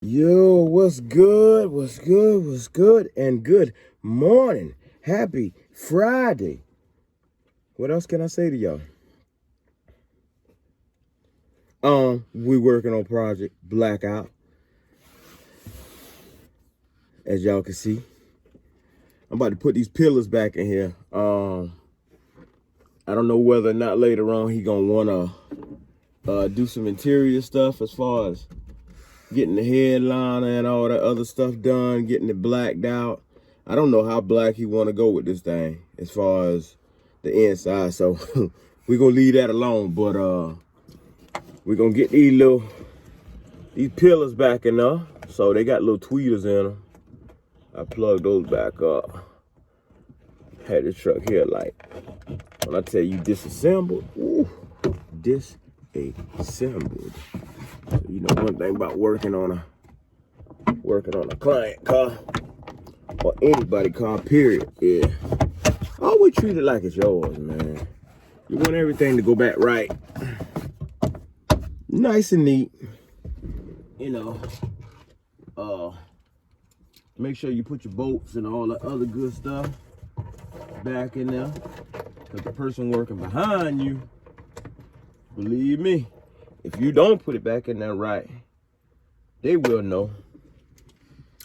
Yo, what's good? What's good? What's good? And good morning. Happy Friday. What else can I say to y'all? We working on Project Blackout, as y'all can see. I'm about to put these pillars back in here. I don't know whether or not later on he gonna wanna do some interior stuff as far as getting the headliner and all that other stuff done, getting it blacked out. I don't know how black he want to go with this thing as far as the inside, so we're gonna leave that alone. But we're gonna get these pillars back in there. So they got little tweeters in them. I plugged those back up. Had the truck here like, when I tell you disassembled, ooh, disassembled. So, you know, one thing about working on a client car or anybody car, period, yeah, always treat it like it's yours, man. You want everything to go back right, nice and neat. You know, make sure you put your bolts and all the other good stuff back in there, because the person working behind you, believe me, if you don't put it back in there right, they will know.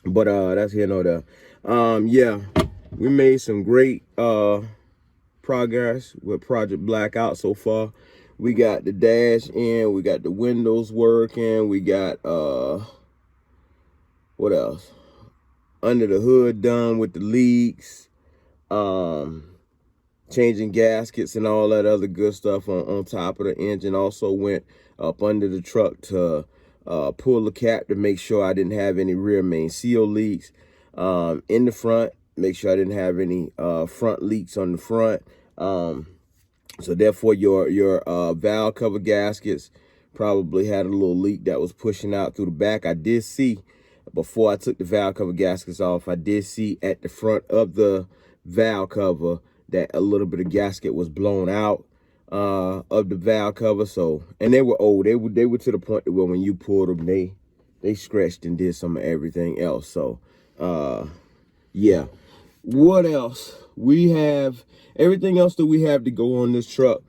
But that's here nor there. Yeah, we made some great progress with Project Blackout so far. We got the dash in, we got the windows working, we got what else? Under the hood done with the leaks, changing gaskets and all that other good stuff on top of the engine. Also went up under the truck to pull the cap to make sure I didn't have any rear main seal leaks. In the front, make sure I didn't have any front leaks on the front. So therefore your valve cover gaskets probably had a little leak that was pushing out through the back. I did see, before I took the valve cover gaskets off, I did see at the front of the valve cover that a little bit of gasket was blown out of the valve cover. So, and they were old. They were to the point that where when you pulled them, they scratched and did some of everything else. So, yeah. What else? We have everything else that we have to go on this truck.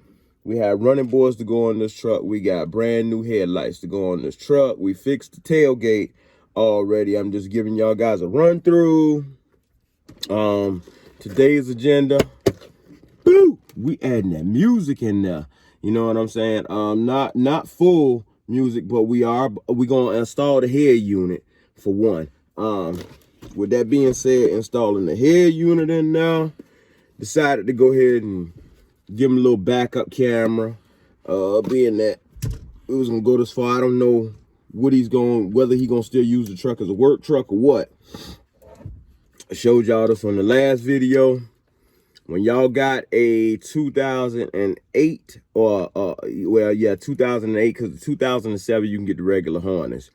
We have running boards to go on this truck. We got brand new headlights to go on this truck. We fixed the tailgate already. I'm just giving y'all guys a run through. Today's agenda. Boo! We adding that music in there. You know what I'm saying? Not full music, but we gonna install the head unit for one. With that being said, installing the head unit in now, decided to go ahead and give him a little backup camera. Being that it was gonna go this far, I don't know whether he's gonna still use the truck as a work truck or what. I showed y'all this on the last video. When y'all got a 2008 or 2008, because 2007 you can get the regular harness.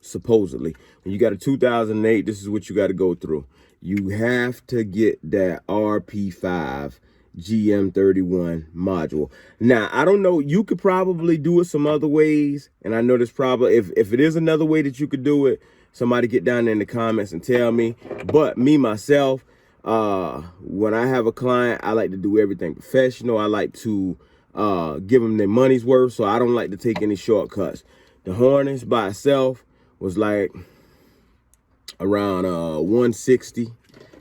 Supposedly, when you got a 2008, this is what you got to go through. You have to get that RP5 GM31 module. Now, I don't know, you could probably do it some other ways, and I know there's probably, if it is another way that you could do it, somebody get down there in the comments and tell me. But me myself, when I have a client, I like to do everything professional. I like to give them their money's worth, so I don't like to take any shortcuts. The harness by itself was like around 160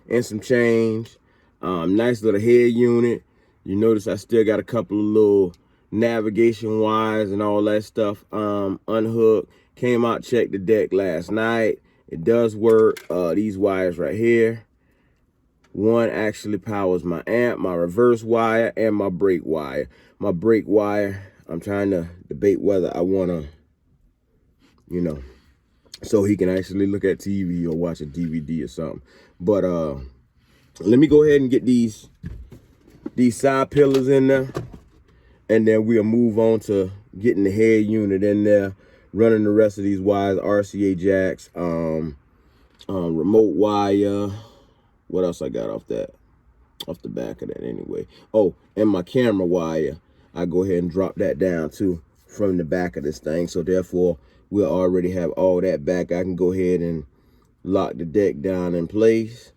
and some change. Nice little head unit. You notice I still got a couple of little navigation wires and all that stuff unhooked. Came out, checked the deck last night. It does work. These wires right here. One actually powers my amp, my reverse wire, and my brake wire. My brake wire, I'm trying to debate whether I want to, you know, so he can actually look at TV or watch a DVD or something. But let me go ahead and get these side pillars in there, and then we'll move on to getting the head unit in there, running the rest of these wires, RCA jacks, remote wire. What else I got off the back of that anyway? Oh, and my camera wire. I go ahead and drop that down too from the back of this thing. So therefore, we'll already have all that back. I can go ahead and lock the deck down in place,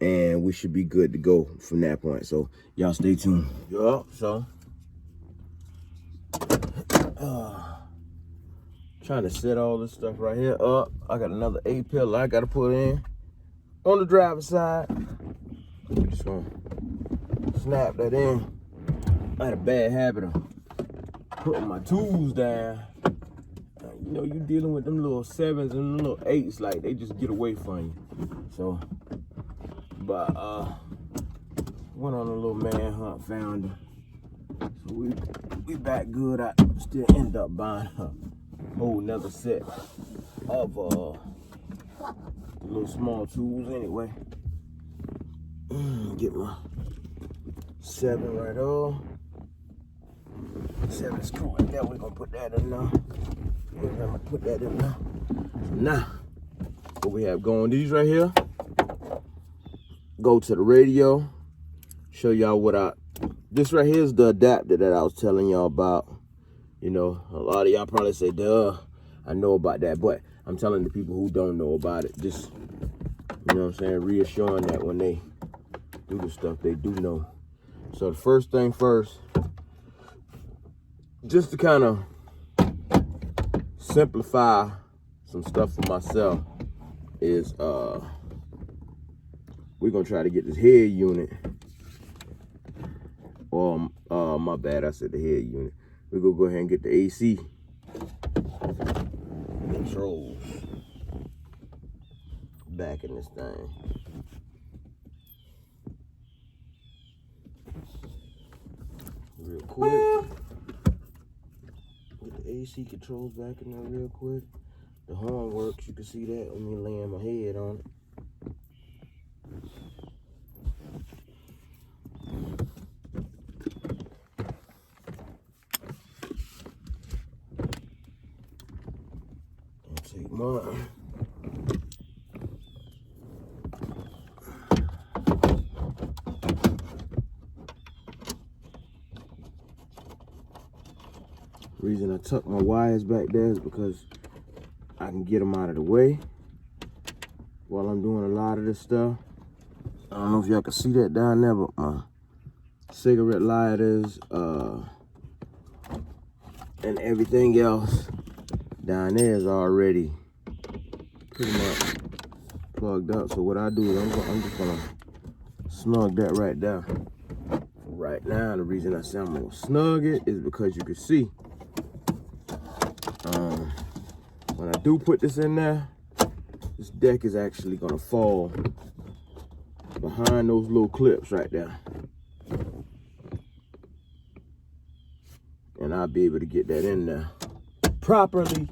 and we should be good to go from that point. So y'all stay tuned. Yup, so trying to set all this stuff right here up. I got another A-pillar I gotta put in on the driver's side. We're just gonna snap that in. I had a bad habit of putting my tools down. You know, you dealing with them little 7s and them little 8s, like they just get away from you. So, but went on a little man hunt, found her. So we back good. I still end up buying a whole nother set of little small tools anyway. Get my 7 right off. 7 screw right there. We're gonna put that in now. I'm gonna put that in now. Now, what we have going, these right here, go to the radio, show y'all what this right here is the adapter that I was telling y'all about. You know, a lot of y'all probably say, duh, I know about that, but I'm telling the people who don't know about it, just, you know what I'm saying, reassuring that when they do the stuff, they do know. So the first thing first, just to kind of simplify some stuff for myself, is we're gonna try to get this head unit, or my bad, I said the head unit. We're gonna go ahead and get the AC controls back in this thing. Real quick. Get the AC controls back in there real quick. The horn works, you can see that when me laying my head on it. Take mine. Reason I tuck my wires back there is because I can get them out of the way while I'm doing a lot of this stuff. I don't know if y'all can see that down there, but my cigarette lighters and everything else down there is already pretty much plugged up. So what I do is I'm just gonna snug that right there. Right now, the reason I say I'm gonna snug it is because you can see when I do put this in there, this deck is actually gonna fall behind those little clips right there. And I'll be able to get that in there properly.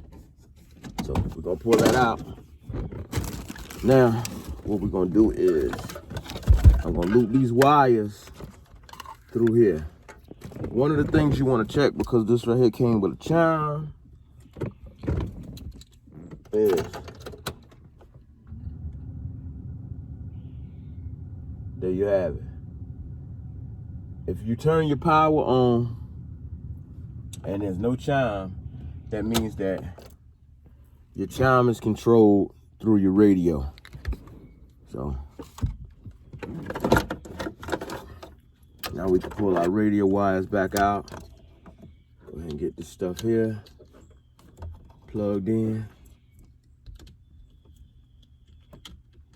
So we're gonna pull that out. Now, what we're gonna do is I'm gonna loop these wires through here. One of the things you wanna check, because this right here came with a chime, is there you have it. If you turn your power on and there's no chime, that means that your chime is controlled through your radio. So now we can pull our radio wires back out. Go ahead and get this stuff here plugged in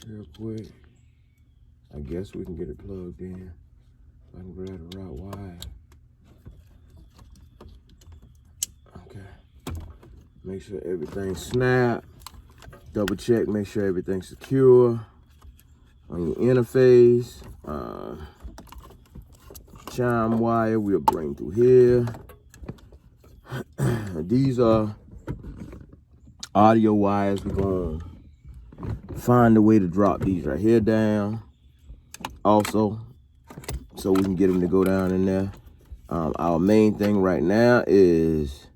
real quick. I guess we can get it plugged in. If I can grab the right wire. Okay. Make sure everything's snapped. Double check, make sure everything's secure on your interface. Chime wire we'll bring through here. These are audio wires. We're gonna find a way to drop these right here down also, so we can get them to go down in there. Our main thing right now is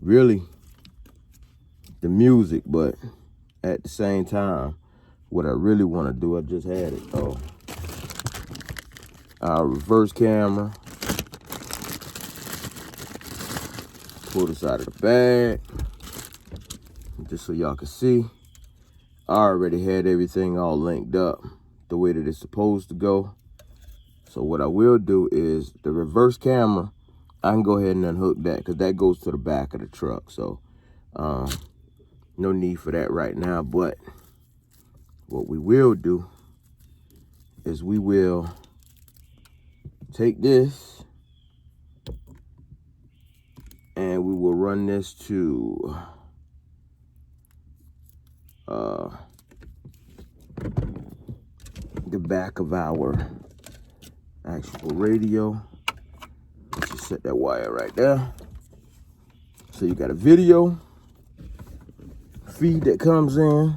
really the music, but at the same time, what I really want to do, I just had it, our reverse camera Pull this out of the bag, just so y'all can see. I already had everything all linked up the way that it's supposed to go. So what I will do is the reverse camera, I can go ahead and unhook that because that goes to the back of the truck. So no need for that right now. But what we will do is we will take this and we will run this to the back of our actual radio. Let's just set that wire right there. So you got a video feed that comes in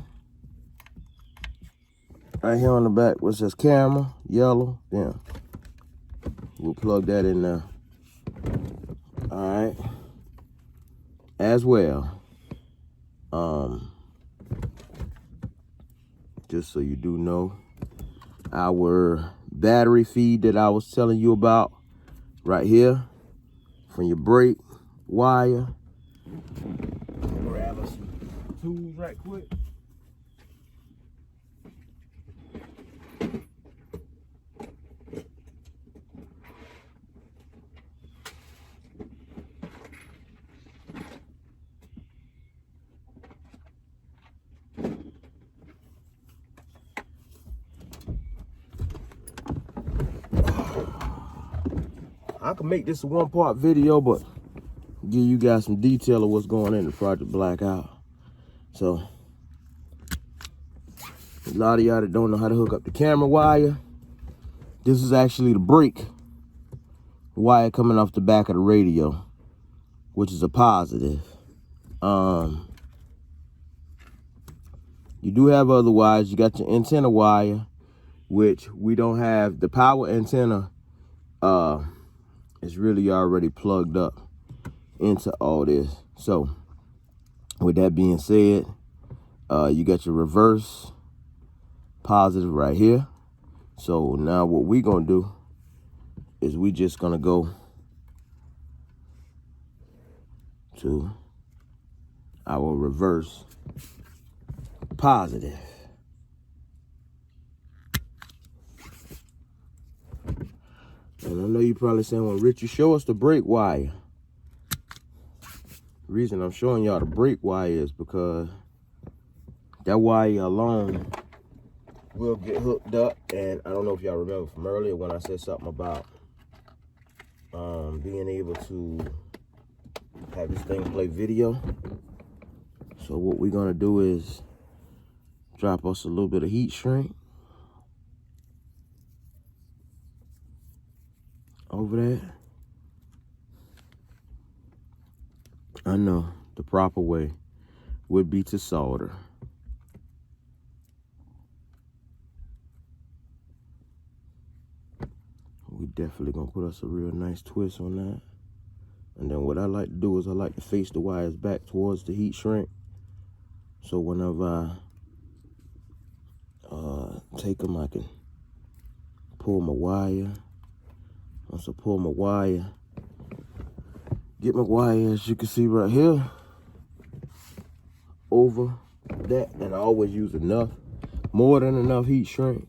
right here on the back, which says camera, yellow. Yeah, we'll plug that in there. All right. As well, just so you do know, our battery feed that I was telling you about right here from your brake wire. Grab us some tools right quick. I can make this a one-part video, but give you guys some detail of what's going on in the Project Blackout. So, a lot of y'all that don't know how to hook up the camera wire, this is actually the brake wire coming off the back of the radio, which is a positive. You do have other wires. You got your antenna wire, which we don't have. The power antenna is really already plugged up into all this. So with that being said, you got your reverse positive right here. So now what we gonna do is we just gonna go to our reverse positive. And I know you're probably saying, well, Richard, show us the brake wire. The reason I'm showing y'all the brake wire is because that wire alone will get hooked up. And I don't know if y'all remember from earlier when I said something about being able to have this thing play video. So what we're gonna do is drop us a little bit of heat shrink over that. I know the proper way would be to solder. We definitely gonna put us a real nice twist on that. And then what I like to do is I like to face the wires back towards the heat shrink. So whenever I take them, I can pull my wire. Once I pull my wire, get my wire, as you can see right here, over that. And I always use enough, more than enough heat shrink.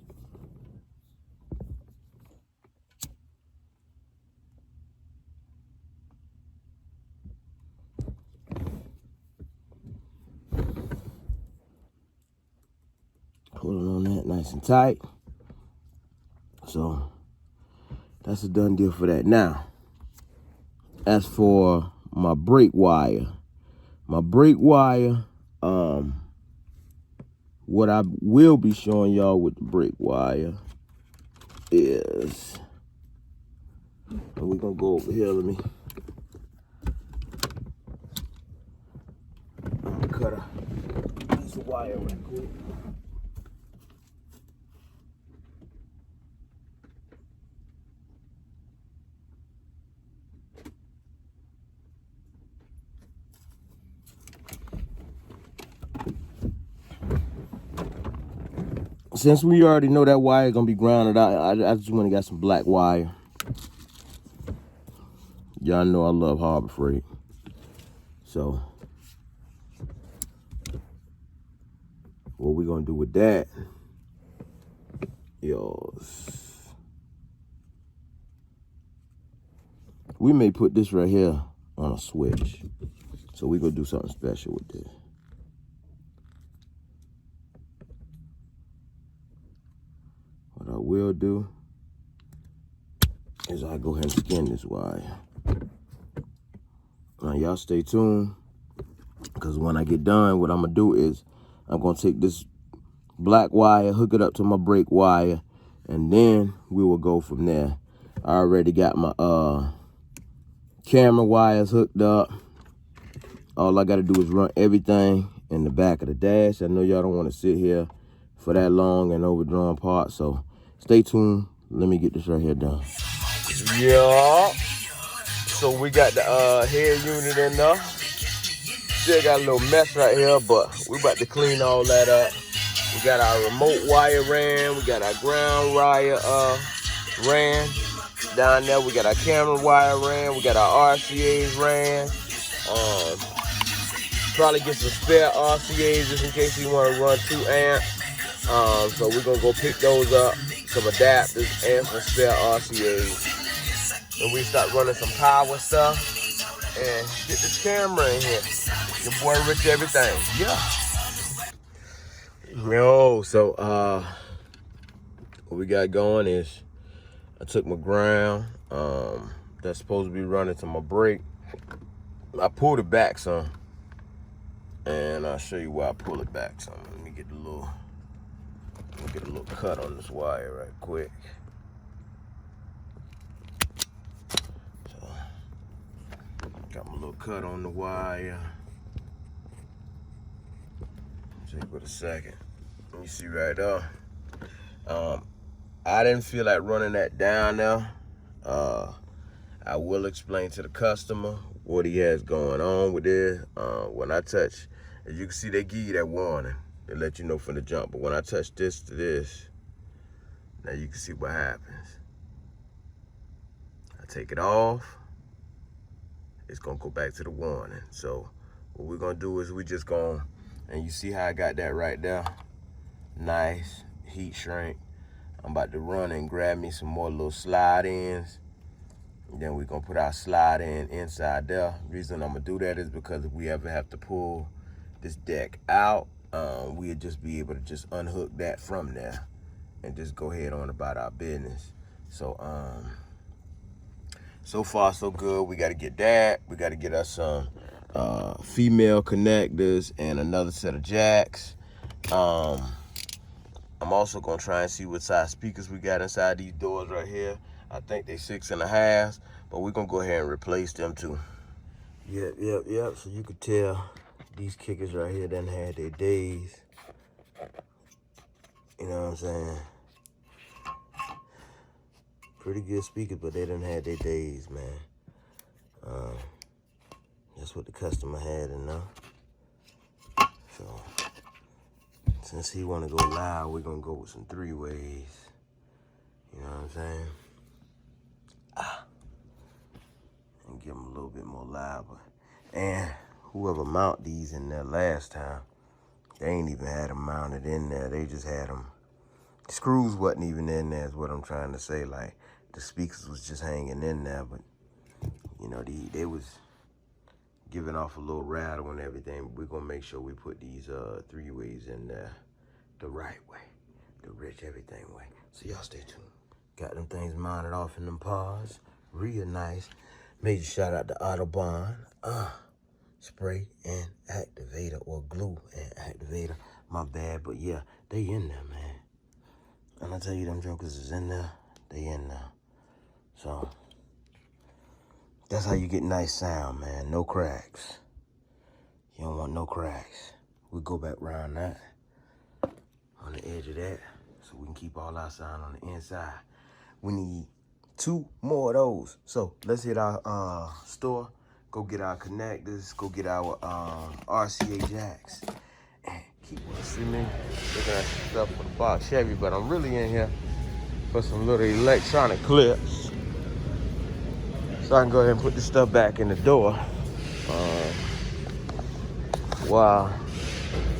Pulling on that nice and tight. So that's a done deal for that. Now, as for my brake wire, what I will be showing y'all with the brake wire is, and we're gonna go over here. I'm gonna cut a piece of wire right quick. Since we already know that wire is gonna be grounded out, I just went and got some black wire. Y'all know I love Harbor Freight. So what we're gonna do with that is we may put this right here on a switch. So we're gonna do something special with this. What I will do is I go ahead and skin this wire. Now y'all stay tuned, because when I get done, what I'm gonna do is I'm gonna take this black wire, hook it up to my brake wire, and then we will go from there. I already got my camera wires hooked up. All I gotta do is run everything in the back of the dash. I know y'all don't want to sit here for that long and overdrawn parts, so stay tuned. Let me get this right here done. Yeah. So we got the head unit in there. Still got a little mess right here, but we about to clean all that up. We got our remote wire ran. We got our ground wire ran. Down there, we got our camera wire ran. We got our RCAs ran. Probably get some spare RCAs just in case you want to run 2 amps. So we're going to go pick those up, some adapters and some spare RCAs. And we start running some power stuff and get this camera in here. Your boy Rich Everything. Yeah. Yo, so what we got going is I took my ground that's supposed to be running to my brake. I pulled it back some, and I'll show you why I pull it back some. Let me get a little cut on this wire right quick. So got my little cut on the wire. Take with a second. Let me see right there. I didn't feel like running that down there. I will explain to the customer what he has going on with this. When I touch, as you can see, they give you that warning. They let you know from the jump. But when I touch this to this, now you can see what happens. I take it off. It's gonna go back to the warning. So what we're gonna do is we just gonna, and you see how I got that right there? Nice heat shrink. I'm about to run and grab me some more little slide ins. And then we're gonna put our slide in inside there. The reason I'm gonna do that is because if we ever have to pull this deck out, we'll just be able to just unhook that from there and just go ahead on about our business. So so far so good. We gotta get that. We gotta get us some female connectors and another set of jacks. I'm also gonna try and see what size speakers we got inside these doors right here. I think they 6.5, but we're gonna go ahead and replace them too. Yep. So you could tell these kickers right here done had their days. You know what I'm saying? Pretty good speakers, but they done had their days, man. That's what the customer had enough. So since he wanna go loud, we're gonna go with some 3-ways. You know what I'm saying? And give them a little bit more loud. And whoever mounted these in there last time, they ain't even had them mounted in there. They just had them. The screws wasn't even in there is what I'm trying to say. Like, the speakers was just hanging in there. But, you know, they was giving off a little rattle and everything. We're going to make sure we put these 3-ways in there the right way. The Rich Everything way. So y'all stay tuned. Got them things mounted off in them paws. Real nice. Major shout out to Autobahn. Spray and activator, or glue and activator. My bad, but yeah, they in there, man. And I tell you, them jokers is in there. They in there. So that's how you get nice sound, man. No cracks. You don't want no cracks. We go back around that, on the edge of that, so we can keep all our sound on the inside. We need 2 more of those. So let's hit our store, go get our connectors, go get our RCA jacks, and keep listening. Looking at some stuff for the Box Chevy, but I'm really in here for some little electronic clips, so I can go ahead and put this stuff back in the door. while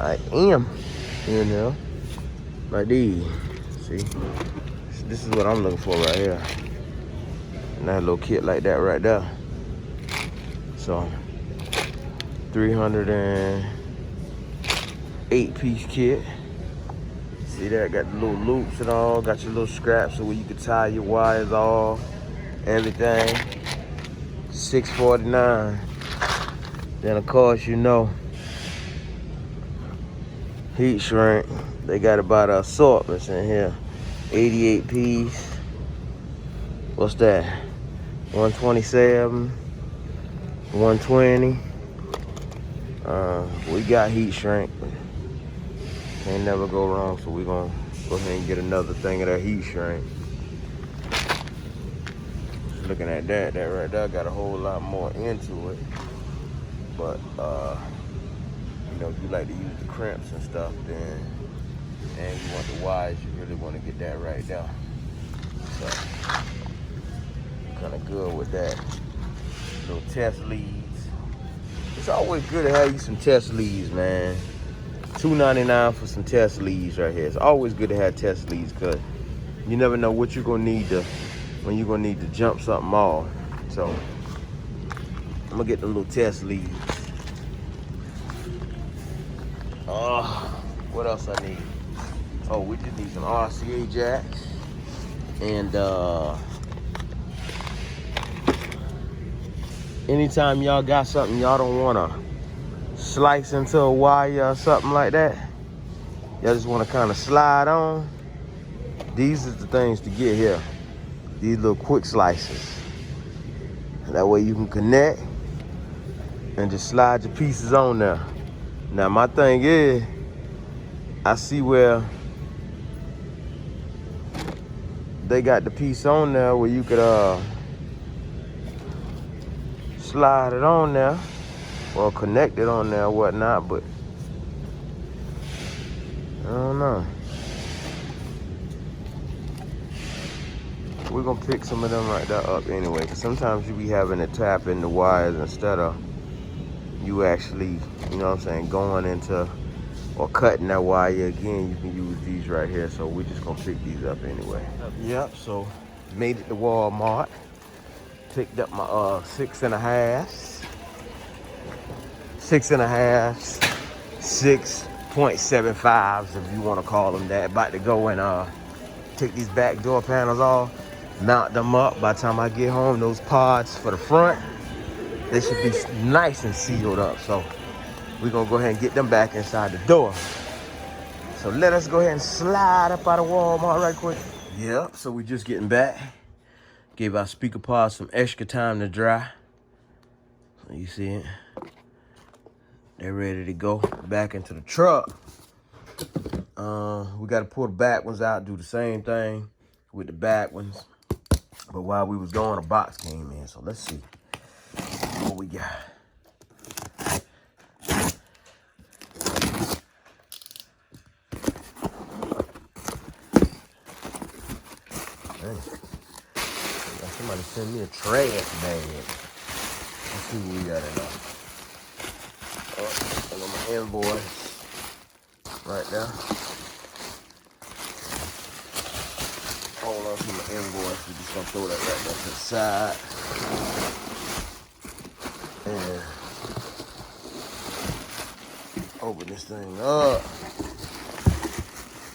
I am in there. Like these. See? This is what I'm looking for right here. And that little kit like that right there. So 308-piece kit. See that? Got the little loops and all. Got your little straps so where you can tie your wires off. Everything. $649. Then of course you know, heat shrink. They got about assortments in here. 88 piece. What's that? 127. 120. We got heat shrink. Can't never go wrong, so we're gonna go ahead and get another thing of that heat shrink. Just looking at that right there got a whole lot more into it. But you know, if you like to use the crimps and stuff, then and you want the wires, you really want to get that right there. So kind of good with that. Little test leads. It's always good to have you some test leads, man. $2.99 for some test leads right here. It's always good to have test leads because you never know what you're gonna need to when you're gonna need to jump something off. So I'm gonna get the little test leads. What else I need? Oh, we just need some RCA jacks and anytime y'all got something y'all don't wanna slice into a wire or something like that, y'all just wanna kinda slide on, these are the things to get here. These little quick slices. That way you can connect and just slide your pieces on there. Now my thing is, I see where they got the piece on there where you could slide it on there or connect it on there or whatnot, but I don't know. We're gonna pick some of them right there up anyway, because sometimes you be having to tap in the wires instead of you actually, you know what I'm saying, going into or cutting that wire again. You can use these right here, so we're just gonna pick these up anyway. Yep, so made it to Walmart. Picked up my 6.5s, 6.75s if you want to call them that. About to go and take these back door panels off, mount them up. By the time I get home, those pods for the front, they should be nice and sealed up. So we're gonna go ahead and get them back inside the door. So let us go ahead and slide up out of Walmart right quick. Yep, so we're just getting back. Gave our speaker pods some extra time to dry. You see it? They're ready to go back into the truck. We got to pull the back ones out, do the same thing with the back ones. But while we was going, a box came in. So let's see what we got. Somebody send me a trash bag. Let's see what we got in there. Oh, I got my invoice right there. Hold on to my invoice. We're just gonna throw that right there to the side. And open this thing up.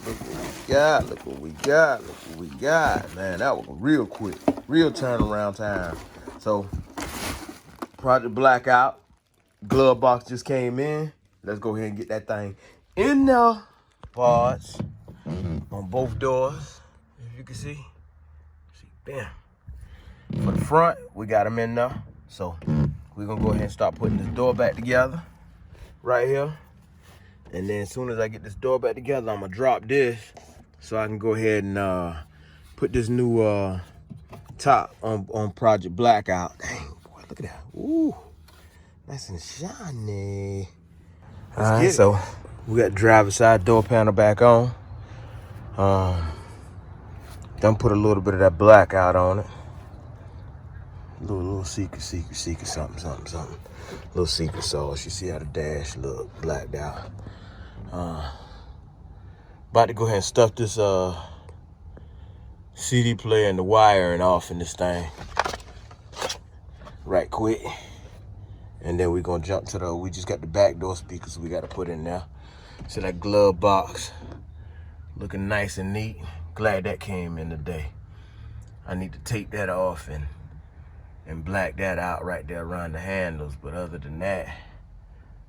Look what we got, look what we got, look what we got. Man, that was real quick. Real turnaround time. So, Project Blackout, glove box just came in. Let's go ahead and get that thing in there. Pods on both doors, if you can see. Bam. For the front, we got them in there. So, we're gonna go ahead and start putting this door back together right here. And then as soon as I get this door back together, I'm gonna drop this so I can go ahead and put this new top on Project Blackout. Dang, boy, look at that. Ooh, nice and shiny. All right, so we got the driver's side door panel back on. Done put a little bit of that blackout on it. Little secret, something. Little secret sauce. You see how the dash look blacked out. About to go ahead and stuff this CD player and the wiring off in this thing right quick. And then we're gonna jump to we just got the back door speakers we gotta put in there. So that glove box looking nice and neat. Glad that came in today. I need to take that off and black that out right there around the handles. But other than that,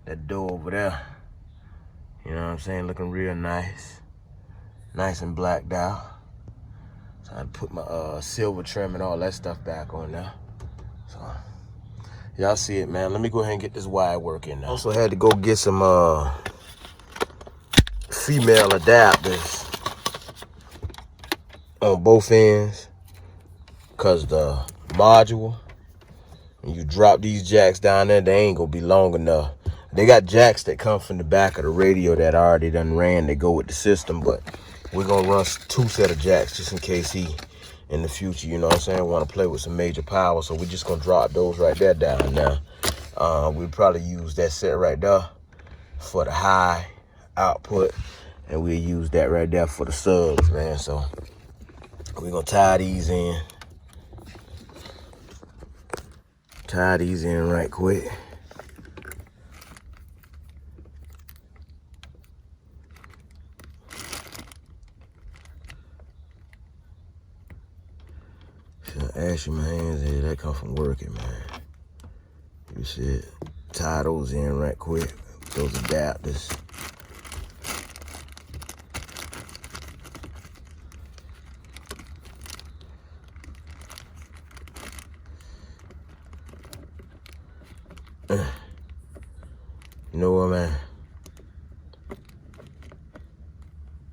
that door over there, you know what I'm saying, looking real nice. Nice and blacked out. So I put my silver trim and all that stuff back on there. So y'all see it, man. Let me go ahead and get this wire working now. Also had to go get some female adapters on both ends, cause the module, when you drop these jacks down there, they ain't gonna be long enough. They got jacks that come from the back of the radio that I already done ran. They go with the system, but we're gonna run 2 sets of jacks just in case he, in the future, you know what I'm saying, want to play with some major power. So we're just gonna drop those right there down now. We'll probably use that set right there for the high output, and we'll use that right there for the subs, man. So we're gonna tie these in. Tie these in right quick. Ashy my hands here, that come from working, man. You see it. Tie those in right quick. Those adapters. You know what, man?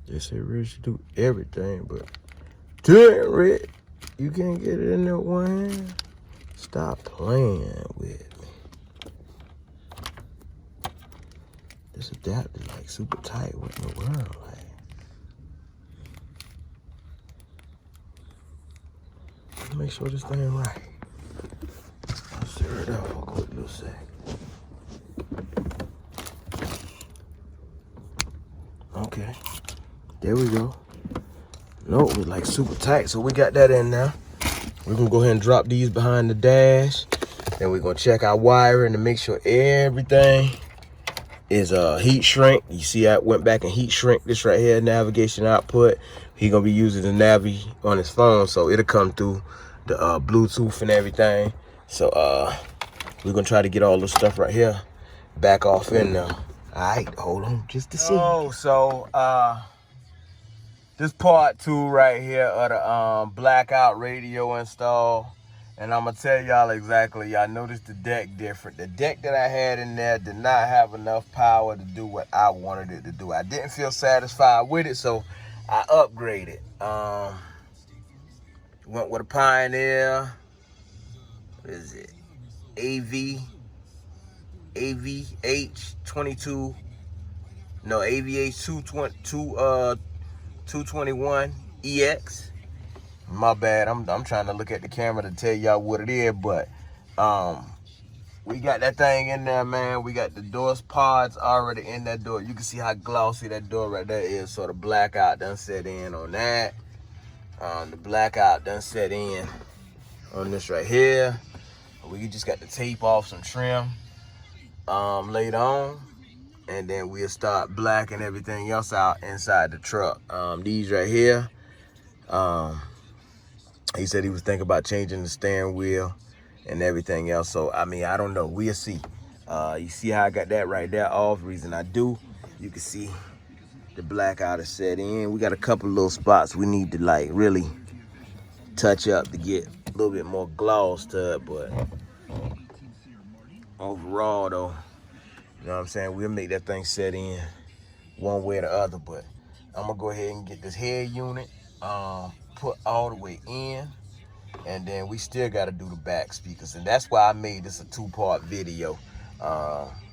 They say Rich do everything, but damn, Rich, you can't get it in there one hand. Stop playing with me. This adapter like super tight. What in the world, like? Let's make sure this thing right. I'll stir it up for a quick little sec. Okay, there we go. No, it was like super tight, so we got that in now. We're gonna go ahead and drop these behind the dash. Then we're gonna check our wiring to make sure everything is heat shrink. You see I went back and heat shrink this right here, navigation output. He gonna be using the Navi on his phone, so it'll come through the Bluetooth and everything. So we're gonna try to get all this stuff right here back off in now. All right, hold on just to see. Oh, so this part 2 right here of the blackout radio install. And I'm gonna tell y'all exactly, y'all noticed the deck different. The deck that I had in there did not have enough power to do what I wanted it to do. I didn't feel satisfied with it, so I upgraded. Went with a Pioneer, what is it? AVH 221 EX. My bad, I'm trying to look at the camera to tell y'all what it is, but we got that thing in there, man. We got the doors pods already in that door. You can see how glossy that door right there is. So the blackout done set in on that. The blackout done set in on this right here. We just got to tape off some trim later on, and then we'll start blacking everything else out inside the truck. These right here, he said he was thinking about changing the steering wheel and everything else. So, I mean, I don't know. We'll see. You see how I got that right there off? Reason I do, you can see the blackout is set in. We got a couple little spots we need to, like, really touch up to get a little bit more gloss to it. But overall, though, you know what I'm saying, we'll make that thing set in one way or the other. But I'm going to go ahead and get this head unit put all the way in, and then we still got to do the back speakers. And that's why I made this a 2-part video,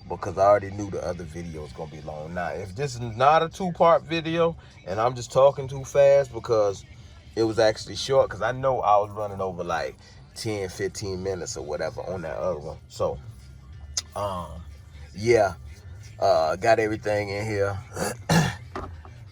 because I already knew the other video was going to be long. Now, if this is not a 2-part video and I'm just talking too fast because it was actually short, because I know I was running over like 10, 15 minutes or whatever on that other one. So, yeah, got everything in here.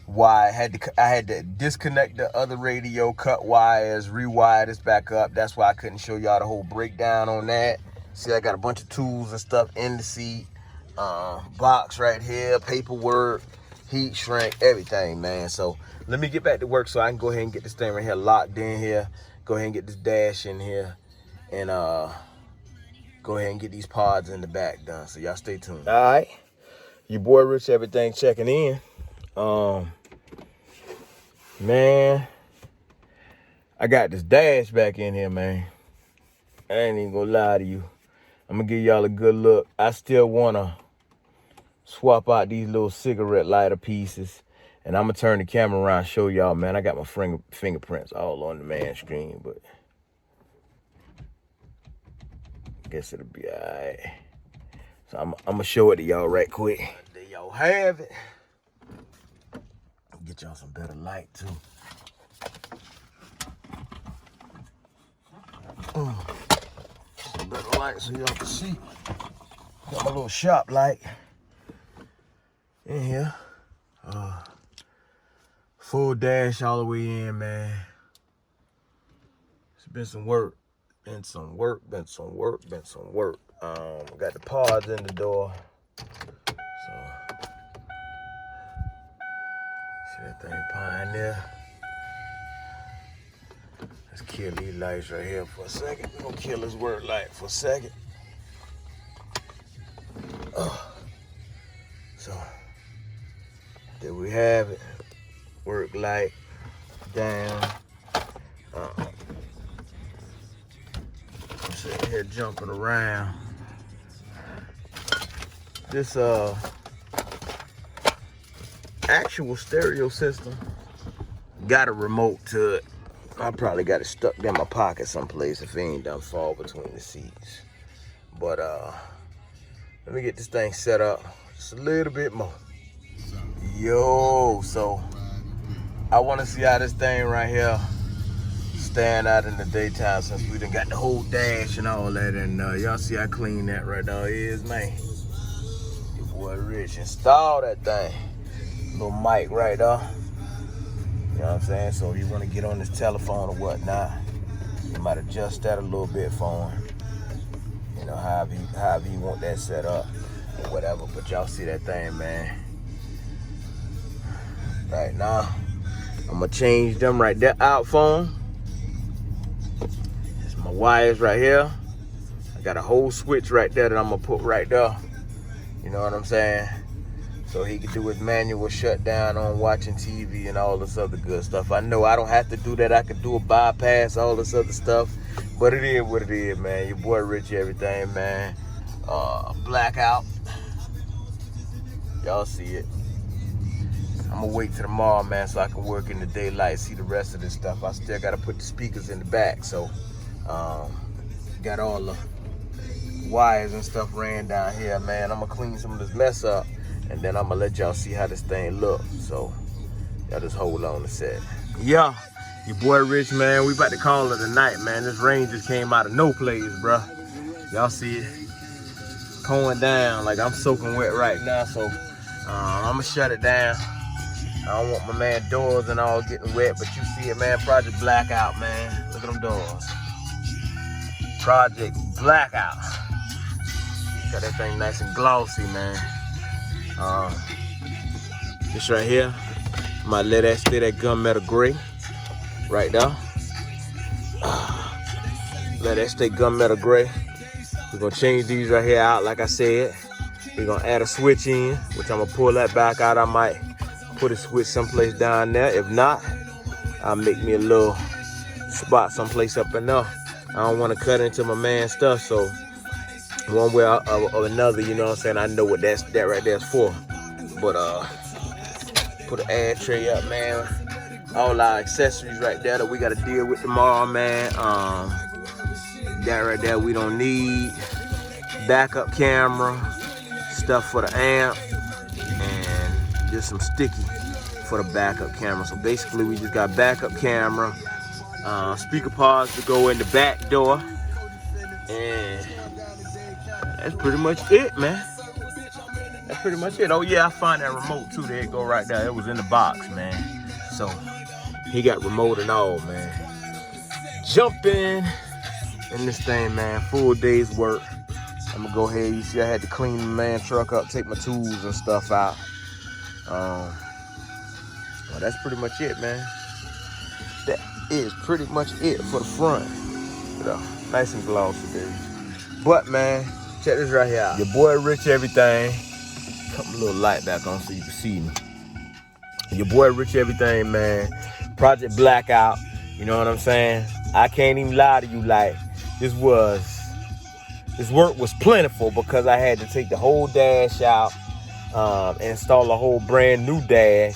Why I had to disconnect the other radio, cut wires, rewire this back up. That's why I couldn't show y'all the whole breakdown on that. See, I got a bunch of tools and stuff in the seat. Box right here, paperwork, heat shrink, everything, man. So let me get back to work so I can go ahead and get this thing right here locked in here. Go ahead and get this dash in here, and go ahead and get these pods in the back done. So y'all stay tuned. All right, your boy Rich, everything checking in. Man, I got this dash back in here, man. I ain't even gonna lie to you. I'm gonna give y'all a good look. I still wanna swap out these little cigarette lighter pieces, and I'm gonna turn the camera around and show y'all, man. I got my fingerprints all on the man screen, but I guess it'll be all right. So I'm gonna show it to y'all right quick. There y'all have it. Get y'all some better light too. Some better light so y'all can see. Got my little shop light in here. Full dash all the way in, man. It's been some work. Been some work. Got the pods in the door. So see that thing behind there? Let's kill these lights right here for a second. We're gonna kill this work light for a second. So there we have it. Work light down. I'm sitting here jumping around. This actual stereo system got a remote to it. I probably got it stuck in my pocket someplace if it ain't done fall between the seats. But let me get this thing set up just a little bit more. Yo, so I want to see how this thing right here stand out in the daytime, since we done got the whole dash and all that. And y'all see how clean that right now is, man. Your boy Rich installed that thing. Little mic right there. You know what I'm saying? So you want to get on this telephone or whatnot, you might adjust that a little bit for him. You know, however you want that set up or whatever. But y'all see that thing, man. Right now, I'm gonna change them right there out for him. It's my wires right here. I got a whole switch right there that I'm gonna put right there. You know what I'm saying? So he can do his manual shutdown on watching TV and all this other good stuff. I know I don't have to do that. I can do a bypass, all this other stuff. But it is what it is, man. Your boy Richie, everything, man. Blackout. Y'all see it. I'm gonna wait till tomorrow, man, so I can work in the daylight, see the rest of this stuff. I still gotta put the speakers in the back. So, got all the wires and stuff ran down here, man. I'm gonna clean some of this mess up, and then I'm gonna let y'all see how this thing look. So y'all just hold on a sec. Yeah, your boy Rich, man. We about to call it a night, man. This rain just came out of no place, bruh. Y'all see it pouring down like I'm soaking wet right now. So I'm gonna shut it down. I don't want my man doors and all getting wet, but you see it, man. Project Blackout, man. Look at them doors. Project Blackout. Got that thing nice and glossy, man. This right here, might let that stay that gunmetal gray right there. Let that stay gunmetal gray. We're gonna change these right here out, like I said. We're gonna add a switch in, which I'm gonna pull that back out. I might put a switch someplace down there. If not, I'll make me a little spot someplace up in there. I don't want to cut into my man's stuff, so one way or another, you know what I'm saying, I know what that right there is for. But put an ad tray up, man. All our accessories right there that we gotta deal with tomorrow, man. That right there we don't need. Backup camera, stuff for the amp, and just some sticky for the backup camera. So basically we just got backup camera, Speaker pods to go in the back door. And that's pretty much it, man. That's pretty much it. Oh yeah, I found that remote too. There it go right there. It was in the box, man. So he got remote and all, man. Jumping in this thing, man. Full day's work. I'm gonna go ahead. You see, I had to clean the man truck up, take my tools and stuff out. Well, that's pretty much it, man. That is pretty much it for the front. You know, nice and glossy, baby. But man, check this right here out. Your boy Rich Everything. Come a little light back on so you can see me. Your boy Rich Everything, man. Project Blackout. You know what I'm saying? I can't even lie to you, like, this work was plentiful because I had to take the whole dash out, install a whole brand new dash.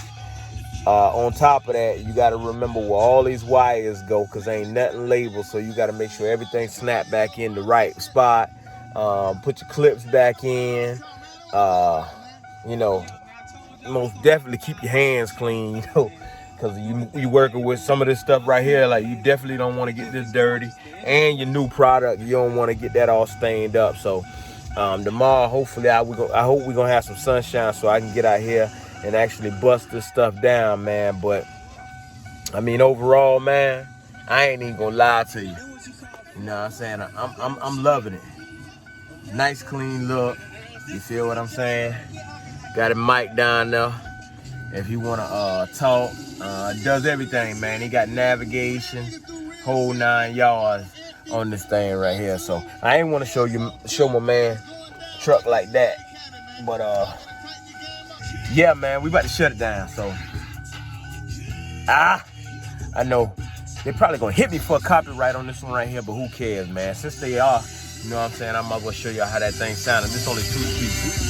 On top of that, you got to remember where all these wires go because ain't nothing labeled, so you got to make sure everything snap back in the right spot. Put your clips back in. You know, most definitely keep your hands clean, you know, because you working with some of this stuff right here, like you definitely don't want to get this dirty. And your new product, you don't want to get that all stained up. So tomorrow, hopefully, I hope we're gonna have some sunshine so I can get out here and actually bust this stuff down, man. But I mean, overall, man, I ain't even gonna lie to you. You know what I'm saying? I'm loving it. Nice clean look. You feel what I'm saying? Got a mic down there. If you wanna talk, does everything, man. He got navigation, whole 9 yards on this thing right here. So I ain't wanna show my man truck like that. But yeah, man, we about to shut it down. So I know they probably gonna hit me for a copyright on this one right here, but who cares, man? Since they are, you know what I'm saying, I might as well show y'all how that thing sounded. This only 2 speakers.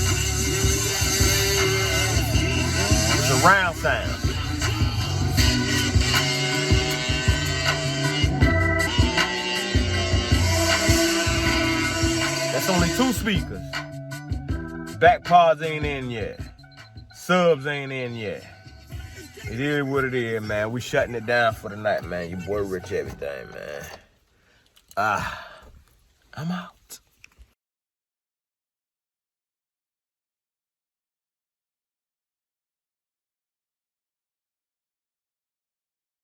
Surround sound. That's only 2 speakers. Back pods ain't in yet. Subs ain't in yet. It is what it is, man. We shutting it down for the night, man. Your boy Rich Everything, man. I'm out.